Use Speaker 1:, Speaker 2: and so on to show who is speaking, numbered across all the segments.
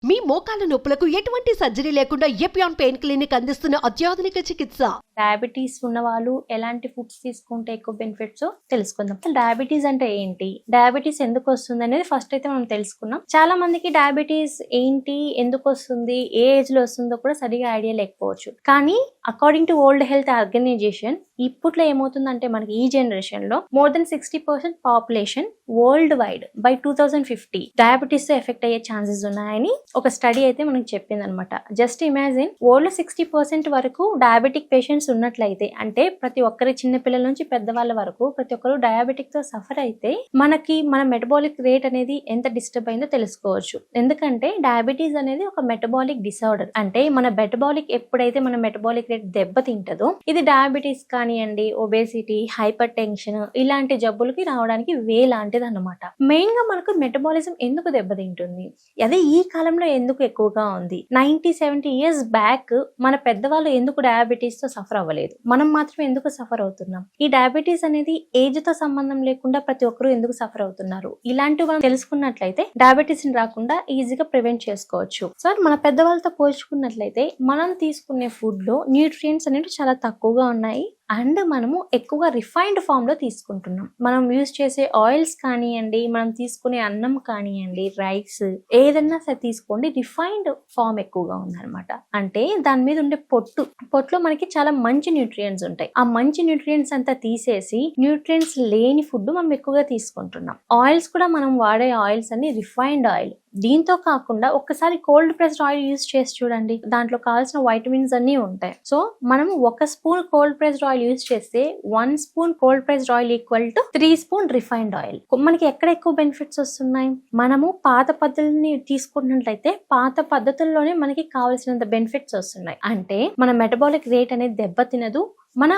Speaker 1: మీ మోకాల నొప్పులకు ఎటువంటి సర్జరీ లేకుండా ఎపియాన్ పెయిన్ క్లినిక్ అందిస్తున్న అత్యాధునిక చికిత్స.
Speaker 2: డయాబెటీస్ ఉన్న వాళ్ళు ఎలాంటి ఫుడ్స్ తీసుకుంటే ఎక్కువ బెనిఫిట్స్ తెలుసుకుందాం. డయాబెటీస్ అంటే ఏంటి, డయాబెటీస్ ఎందుకు వస్తుంది అనేది ఫస్ట్ అయితే మనం తెలుసుకున్నాం. చాలా మందికి డయాబెటీస్ ఏంటి, ఎందుకు వస్తుంది, ఏ ఏజ్ లో వస్తుందో కూడా సరిగా ఐడియా లేకపోవచ్చు. కానీ according to World Health Organization ఇప్పట్లో ఏమవుతుందంటే మనకి ఈ జనరేషన్ లో more than 60% population worldwide by 2050 diabetes తో ఎఫెక్ట్ అయ్యే ఛాన్సెస్ ఉన్నాయని ఒక స్టడీ అయితే మనకి చెప్పింది అనమాట. జస్ట్ ఇమాజిన్, వరల్డ్ లో 60% వరకు డయాబెటిక్ పేషెంట్స్ ఉన్నట్లయితే, అంటే ప్రతి ఒక్కరి చిన్న పిల్లల నుంచి పెద్దవాళ్ళ వరకు ప్రతి ఒక్కరు డయాబెటిక్ తో సఫర్ అయితే మనకి మన మెటబాలిక్ రేట్ అనేది ఎంత డిస్టర్బ్ అయిందో తెలుసుకోవచ్చు. ఎందుకంటే డయాబెటీస్ అనేది ఒక మెటబాలిక్ డిసార్డర్. అంటే మన మెటబాలిక్ ఎప్పుడైతే మన మెటబాలిక్ రేట్ దెబ్బతింటదో ఇది డయాబెటీస్ కానివ్వండి, ఒబేసిటీ, హైపర్ టెన్షన్ ఇలాంటి జబ్బులకి రావడానికి లాంటిది అన్నమాట. మెయిన్ గా మనకు మెటబాలిజం ఎందుకు దెబ్బతింటుంది, అదే ఈ కాలంలో ఎందుకు ఎక్కువగా ఉంది. 90-70 ఇయర్స్ బ్యాక్ మన పెద్దవాళ్ళు ఎందుకు డయాబెటీస్ తో సఫర్ అవ్వలేదు, మనం మాత్రం ఎందుకు సఫర్ అవుతున్నాం? ఈ డయాబెటీస్ అనేది ఏజ్ తో సంబంధం లేకుండా ప్రతి ఒక్కరు ఎందుకు సఫర్ అవుతున్నారు, ఇలాంటివి మనం తెలుసుకున్నట్లయితే డయాబెటీస్ రాకుండా ఈజీగా ప్రివెంట్ చేసుకోవచ్చు. సో మన పెద్దవాళ్ళతో పోల్చుకున్నట్లయితే మనం తీసుకునే ఫుడ్ లో న్యూట్రియంట్స్ అనేవి చాలా తక్కువగా ఉన్నాయి. అండ్ మనము ఎక్కువగా రిఫైన్డ్ ఫామ్ లో తీసుకుంటున్నాం. మనం యూజ్ చేసే ఆయిల్స్ కానివ్వండి, మనం తీసుకునే అన్నం కానివ్వండి, రైస్ ఏదన్నా సరే తీసుకోండి, రిఫైన్డ్ ఫామ్ ఎక్కువగా ఉందన్నమాట. అంటే దాని మీద ఉండే పొట్టులో మనకి చాలా మంచి న్యూట్రియంట్స్ ఉంటాయి. ఆ మంచి న్యూట్రియంట్స్ అంతా తీసేసి న్యూట్రియంట్స్ లేని ఫుడ్ మనం ఎక్కువగా తీసుకుంటున్నాం. ఆయిల్స్ కూడా మనం వాడే ఆయిల్స్ అన్ని రిఫైన్డ్ ఆయిల్. దీంతో కాకుండా ఒక్కసారి కోల్డ్ ప్రెస్డ్ ఆయిల్ యూజ్ చేసి చూడండి, దాంట్లో కావాల్సిన వైటమిన్స్ అన్ని ఉంటాయి. సో మనం 1 spoon cold pressed oil use చేస్తే 1 spoon cold pressed oil equal to 3 spoon refined oil. మనకి ఎక్కడ ఎక్కువ బెనిఫిట్స్ వస్తున్నాయి? మనము పాత పద్ధతుల్ని తీసుకున్నట్లయితే పాత పద్ధతుల్లోనే మనకి కావాల్సినంత బెనిఫిట్స్ వస్తున్నాయి. అంటే మన మెటబాలిక్ రేట్ అనేది దెబ్బతినదు. మన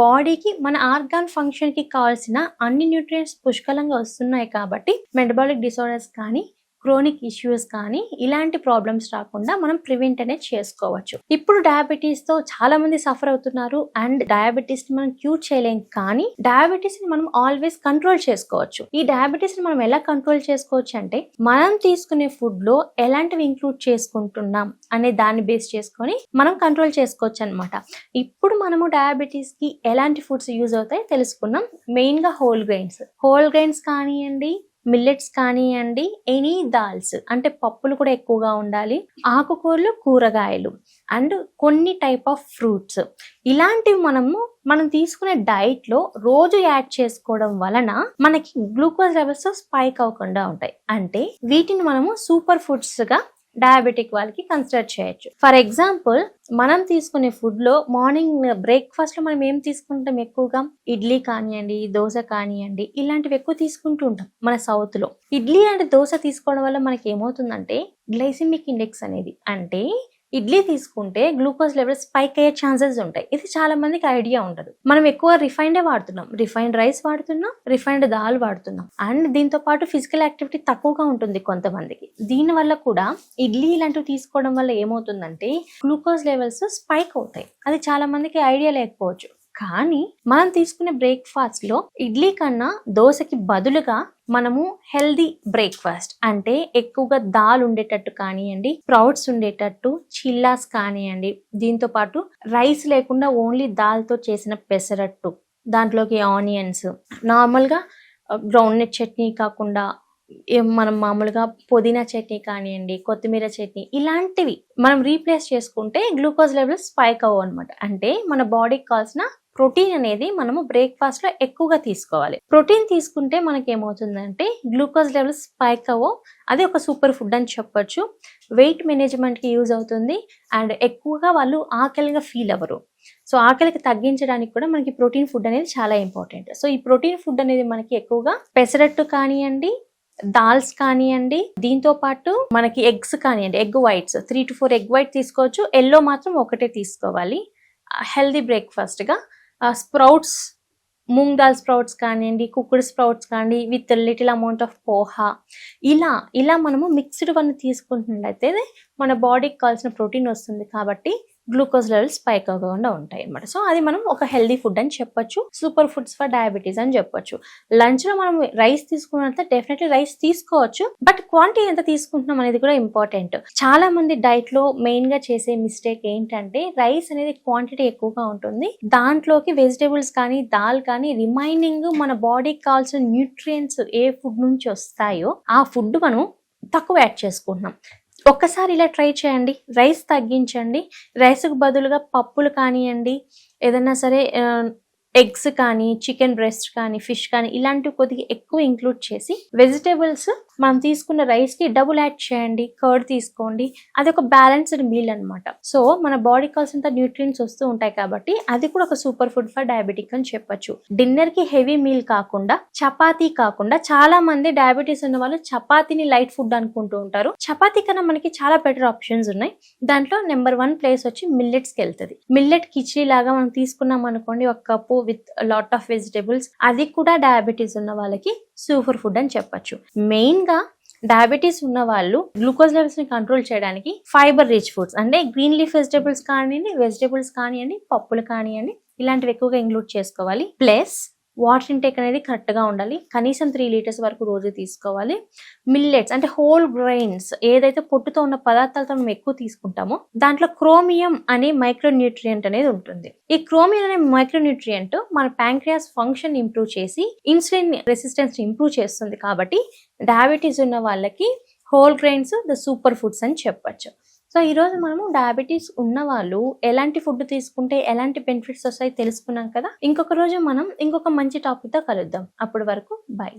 Speaker 2: బాడీకి, మన ఆర్గాన్ ఫంక్షన్ కి కావాల్సిన అన్ని న్యూట్రియంట్స్ పుష్కలంగా వస్తున్నాయి. కాబట్టి మెటబాలిక్ డిసార్డర్స్ కానీ, క్రోనిక్ ఇష్యూస్ కానీ ఇలాంటి ప్రాబ్లమ్స్ రాకుండా మనం ప్రివెంట్ అనేది చేసుకోవచ్చు. ఇప్పుడు డయాబెటీస్ తో చాలా మంది సఫర్ అవుతున్నారు. అండ్ డయాబెటీస్ ని మనం క్యూర్ చేయలేం, కానీ డయాబెటీస్ ని మనం ఆల్వేస్ కంట్రోల్ చేసుకోవచ్చు. ఈ డయాబెటీస్ ని మనం ఎలా కంట్రోల్ చేసుకోవచ్చు అంటే, మనం తీసుకునే ఫుడ్ లో ఎలాంటివి ఇంక్లూడ్ చేసుకుంటున్నాం అనే దాన్ని బేస్ చేసుకొని మనం కంట్రోల్ చేసుకోవచ్చు అనమాట. ఇప్పుడు మనము డయాబెటీస్ కి ఎలాంటి ఫుడ్స్ యూజ్ అవుతాయి తెలుసుకున్నాం. మెయిన్ గా హోల్ గ్రెయిన్స్ కానివ్వండి, మిల్లెట్స్ కానివ్వండి, ఎనీ దాల్స్ అంటే పప్పులు కూడా ఎక్కువగా ఉండాలి, ఆకుకూరలు, కూరగాయలు అండ్ కొన్ని టైప్ ఆఫ్ ఫ్రూట్స్ ఇలాంటివి మనం తీసుకునే డైట్ లో రోజు యాడ్ చేసుకోవడం వలన మనకి గ్లూకోజ్ లెవెల్స్ స్పైక్ అవ్వకుండా ఉంటాయి. అంటే వీటిని మనము సూపర్ ఫుడ్స్ గా డయాబెటిక్ వాళ్ళకి కన్సిడర్ చేయొచ్చు. ఫర్ ఎగ్జాంపుల్, మనం తీసుకునే ఫుడ్ లో మార్నింగ్ బ్రేక్ఫాస్ట్ లో మనం ఏం తీసుకుంటాం? ఎక్కువగా ఇడ్లీ కానివ్వండి, దోశ కానివ్వండి, ఇలాంటివి ఎక్కువ తీసుకుంటూ ఉంటాం మన సౌత్ లో. ఇడ్లీ అండ్ దోశ తీసుకోవడం వల్ల మనకి ఏమవుతుందంటే గ్లైసిమిక్ ఇండెక్స్ అనేది, అంటే ఇడ్లీ తీసుకుంటే గ్లూకోజ్ లెవెల్స్ స్పైక్ అయ్యే ఛాన్సెస్ ఉంటాయి. ఇది చాలా మందికి ఐడియా ఉండదు. మనం ఎక్కువ రిఫైన్డే వాడుతున్నాం, రిఫైన్డ్ రైస్ వాడుతున్నాం, రిఫైన్డ్ దాల్ వాడుతున్నాం. అండ్ దీంతో పాటు ఫిజికల్ యాక్టివిటీ తక్కువగా ఉంటుంది కొంతమందికి. దీని వల్ల కూడా ఇడ్లీ ఇలాంటివి తీసుకోవడం వల్ల ఏమవుతుందంటే గ్లూకోజ్ లెవెల్స్ స్పైక్ అవుతాయి. అది చాలా మందికి ఐడియా లేకపోవచ్చు. కానీ మనం తీసుకునే బ్రేక్ఫాస్ట్ లో ఇడ్లీ కన్నా దోశకి బదులుగా మనము హెల్దీ బ్రేక్ఫాస్ట్ అంటే ఎక్కువగా దాల్ ఉండేటట్టు కానివ్వండి, స్ప్రౌట్స్ ఉండేటట్టు, చిల్లాస్ కానివ్వండి, దీంతో పాటు రైస్ లేకుండా ఓన్లీ దాల్తో చేసిన పెసరట్టు, దాంట్లోకి ఆనియన్స్, నార్మల్గా గ్రౌండ్ నట్ చట్నీ కాకుండా మనం మామూలుగా పుదీనా చట్నీ కానివ్వండి, కొత్తిమీర చట్నీ ఇలాంటివి మనం రీప్లేస్ చేసుకుంటే గ్లూకోజ్ లెవెల్స్ స్పైక్ అవ్వవు అనమాట. అంటే మన బాడీకి కావాల్సిన ప్రోటీన్ అనేది మనము బ్రేక్ఫాస్ట్ లో ఎక్కువగా తీసుకోవాలి. ప్రోటీన్ తీసుకుంటే మనకి ఏమవుతుందంటే గ్లూకోజ్ లెవెల్స్ స్పైక్ అవ్వవు. అది ఒక సూపర్ ఫుడ్ అని చెప్పొచ్చు. వెయిట్ మేనేజ్మెంట్ కి యూజ్ అవుతుంది. అండ్ ఎక్కువగా వాళ్ళు ఆకలిగా ఫీల్ అవ్వరు. సో ఆకలికి తగ్గించడానికి కూడా మనకి ప్రోటీన్ ఫుడ్ అనేది చాలా ఇంపార్టెంట్. సో ఈ ప్రోటీన్ ఫుడ్ అనేది మనకి ఎక్కువగా పెసరట్టు కానివ్వండి, దాల్స్ కానివ్వండి, దీంతో పాటు మనకి ఎగ్స్ కానివ్వండి, egg whites 3 to 4 egg white తీసుకోవచ్చు. ఎల్లో మాత్రం ఒకటే తీసుకోవాలి. హెల్దీ బ్రేక్ఫాస్ట్ గా స్ప్రౌట్స్, మూంగ్ దాల్ స్ప్రౌట్స్ కానివ్వండి, కుక్కుడు స్ప్రౌట్స్ కానివ్వండి, with little amount of poha, ఇలా మనము మిక్స్డ్ వన్ తీసుకుంటున్నట్లయితే మన బాడీకి కావాల్సిన ప్రోటీన్ వస్తుంది. కాబట్టి గ్లూకోజ్ లెవెల్స్ స్పైక్ అవ్వకుండా ఉంటాయి అనమాట. సో అది మనం ఒక హెల్దీ ఫుడ్ అని చెప్పొచ్చు, సూపర్ ఫుడ్స్ ఫర్ డయాబెటీస్ అని చెప్పొచ్చు. లంచ్ లో మనం రైస్ తీసుకున్నంత డెఫినెట్లీ రైస్ తీసుకోవచ్చు, బట్ క్వాంటిటీ ఎంత తీసుకుంటున్నాం అనేది కూడా ఇంపార్టెంట్. చాలా మంది డైట్ లో మెయిన్ గా చేసే మిస్టేక్ ఏంటంటే రైస్ అనేది క్వాంటిటీ ఎక్కువగా ఉంటుంది, దాంట్లోకి వెజిటేబుల్స్ కానీ దాల్ కానీ రిమైనింగ్ మన బాడీకి కావాల్సిన న్యూట్రియంట్స్ ఏ ఫుడ్ నుంచి వస్తాయో ఆ ఫుడ్ మనం తక్కువ యాడ్ చేసుకుంటున్నాం. ఒక్కసారి ఇలా ట్రై చేయండి, రైస్ తగ్గించండి, రైస్కు బదులుగా పప్పులు కానివ్వండి, ఏదైనా సరే ఎగ్స్ కానీ, చికెన్ బ్రెస్ట్ కానీ, ఫిష్ కానీ ఇలాంటివి కొద్దిగా ఎక్కువ ఇంక్లూడ్ చేసి వెజిటేబుల్స్ మనం తీసుకున్న రైస్కి డబుల్ యాడ్ చేయండి, కర్డ్ తీసుకోండి, అది ఒక బ్యాలెన్స్డ్ మీల్ అనమాట. సో మన బాడీకి కావాల్సినంత న్యూట్రియంట్స్ వస్తూ ఉంటాయి కాబట్టి అది కూడా ఒక సూపర్ ఫుడ్ ఫర్ డయాబెటిక్ అని చెప్పొచ్చు. డిన్నర్ కి హెవీ మీల్ కాకుండా, చపాతీ కాకుండా, చాలా మంది డయాబెటీస్ ఉన్న వాళ్ళు చపాతీని లైట్ ఫుడ్ అనుకుంటూ ఉంటారు. చపాతీ కన్నా మనకి చాలా బెటర్ ఆప్షన్స్ ఉన్నాయి. దాంట్లో నెంబర్ 1 ప్లేస్ వచ్చి మిల్లెట్స్కి వెళ్తుంది. మిల్లెట్ కిచడీ లాగా మనం తీసుకున్నాం అనుకోండి, ఒక cup with lot of vegetables, అది కూడా డయాబెటీస్ ఉన్న వాళ్ళకి సూపర్ ఫుడ్ అని చెప్పొచ్చు. మెయిన్ గా డయాబెటీస్ ఉన్న వాళ్ళు గ్లూకోజ్ లెవెల్స్ ని కంట్రోల్ చేయడానికి ఫైబర్ రిచ్ ఫుడ్స్ అంటే గ్రీన్ లీఫ్ వెజిటేబుల్స్ కానివ్వండి, పప్పులు కానివ్వండి, ఇలాంటివి ఎక్కువగా ఇంక్లూడ్ చేసుకోవాలి. ప్లస్ వాటర్ ఇంటేక్ అనేది కరెక్ట్ గా ఉండాలి, కనీసం 3 లీటర్స్ వరకు రోజు తీసుకోవాలి. మిల్లెట్స్ అంటే హోల్ గ్రెయిన్స్, ఏదైతే పొట్టుతో ఉన్న పదార్థాలతో మనం ఎక్కువ తీసుకుంటామో దాంట్లో క్రోమియం అనే మైక్రోన్యూట్రియంట్ అనేది ఉంటుంది. ఈ క్రోమియం అనే మైక్రోన్యూట్రియంట్ మన ప్యాంక్రియాస్ ఫంక్షన్ ఇంప్రూవ్ చేసి ఇన్సులిన్ రెసిస్టెన్స్ ఇంప్రూవ్ చేస్తుంది. కాబట్టి డయాబెటీస్ ఉన్న వాళ్ళకి whole grains the super foods అని చెప్పొచ్చు. సో ఈరోజు మనము డయాబెటీస్ ఉన్న వాళ్ళు ఎలాంటి ఫుడ్ తీసుకుంటే ఎలాంటి బెనిఫిట్స్ వస్తాయి తెలుసుకున్నాం కదా. ఇంకొక రోజు మనం ఇంకొక మంచి టాపిక్తో కలుద్దాం. అప్పటి వరకు బై.